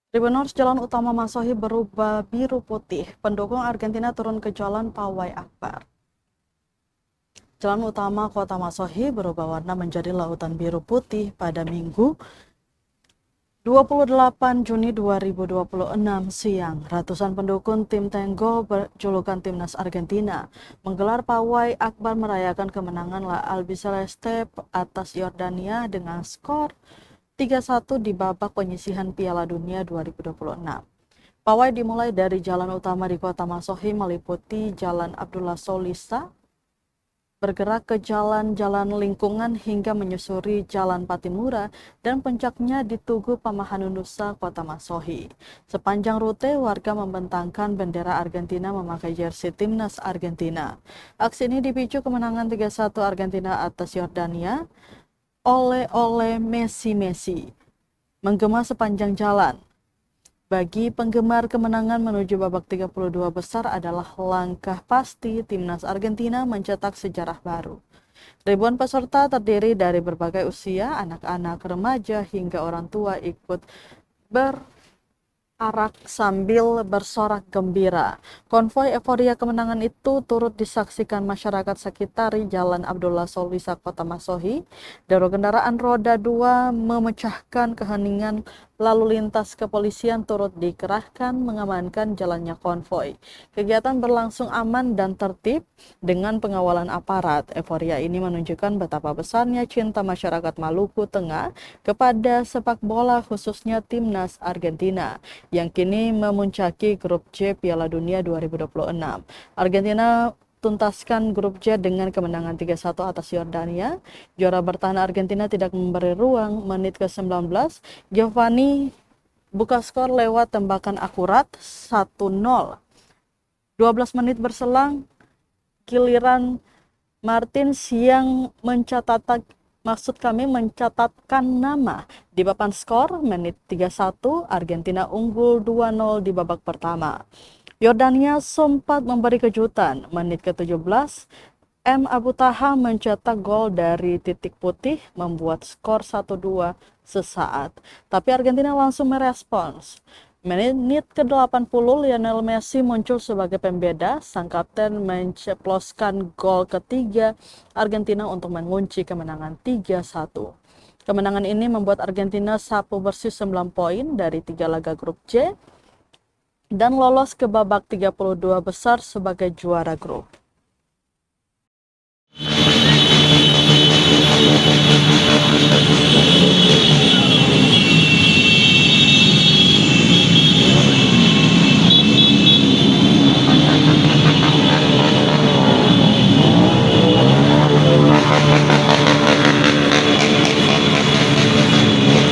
Tribuners Jalan Utama Masohi berubah biru putih. Pendukung Argentina turun ke jalan Pawai Akbar. Jalan utama kota Masohi berubah warna menjadi lautan biru putih pada Minggu 28 Juni 2026 siang. Ratusan pendukung tim Tango berjulukan Timnas Argentina menggelar Pawai Akbar merayakan kemenangan La Albiceleste atas Yordania dengan skor 3-1 di babak penyisihan Piala Dunia 2026. Pawai dimulai dari jalan utama di kota Masohi meliputi Jalan Abdullah Solisa, bergerak ke jalan-jalan lingkungan hingga menyusuri Jalan Patimura dan puncaknya di Tugu Pamahanunusa, Kota Masohi. Sepanjang rute, warga membentangkan bendera Argentina memakai jersey Timnas Argentina. Aksi ini dipicu kemenangan 3-1 Argentina atas Yordania oleh Messi menggema sepanjang jalan. Bagi penggemar, kemenangan menuju babak 32 besar adalah langkah pasti Timnas Argentina mencetak sejarah baru. Ribuan peserta terdiri dari berbagai usia, anak-anak, remaja, hingga orang tua ikut berarak sambil bersorak gembira. Konvoi euforia kemenangan itu turut disaksikan masyarakat sekitar Jalan Abdullah Solisa, Kota Masohi. Deru kendaraan roda 2 memecahkan keheningan. Lalu lintas kepolisian turut dikerahkan mengamankan jalannya konvoi. Kegiatan berlangsung aman dan tertib dengan pengawalan aparat. Euforia ini menunjukkan betapa besarnya cinta masyarakat Maluku Tengah kepada sepak bola, khususnya Timnas Argentina yang kini memuncaki grup C Piala Dunia 2026. Argentina tuntaskan grup C dengan kemenangan 3-1 atas Yordania. Juara bertahan Argentina tidak memberi ruang. Menit ke-19, Giovanni buka skor lewat tembakan akurat 1-0. 12 menit berselang, giliran Martins yang mencatatkan nama di papan skor. Menit 31, Argentina unggul 2-0 di babak pertama. Yordania sempat memberi kejutan. Menit ke-17, M. Abu Taha mencetak gol dari titik putih membuat skor 1-2 sesaat. Tapi Argentina langsung merespons. Menit ke-80, Lionel Messi muncul sebagai pembeda. Sang kapten menceploskan gol ketiga Argentina untuk mengunci kemenangan 3-1. Kemenangan ini membuat Argentina sapu bersih 9 poin dari 3 laga grup C dan lolos ke babak 32 besar sebagai juara grup.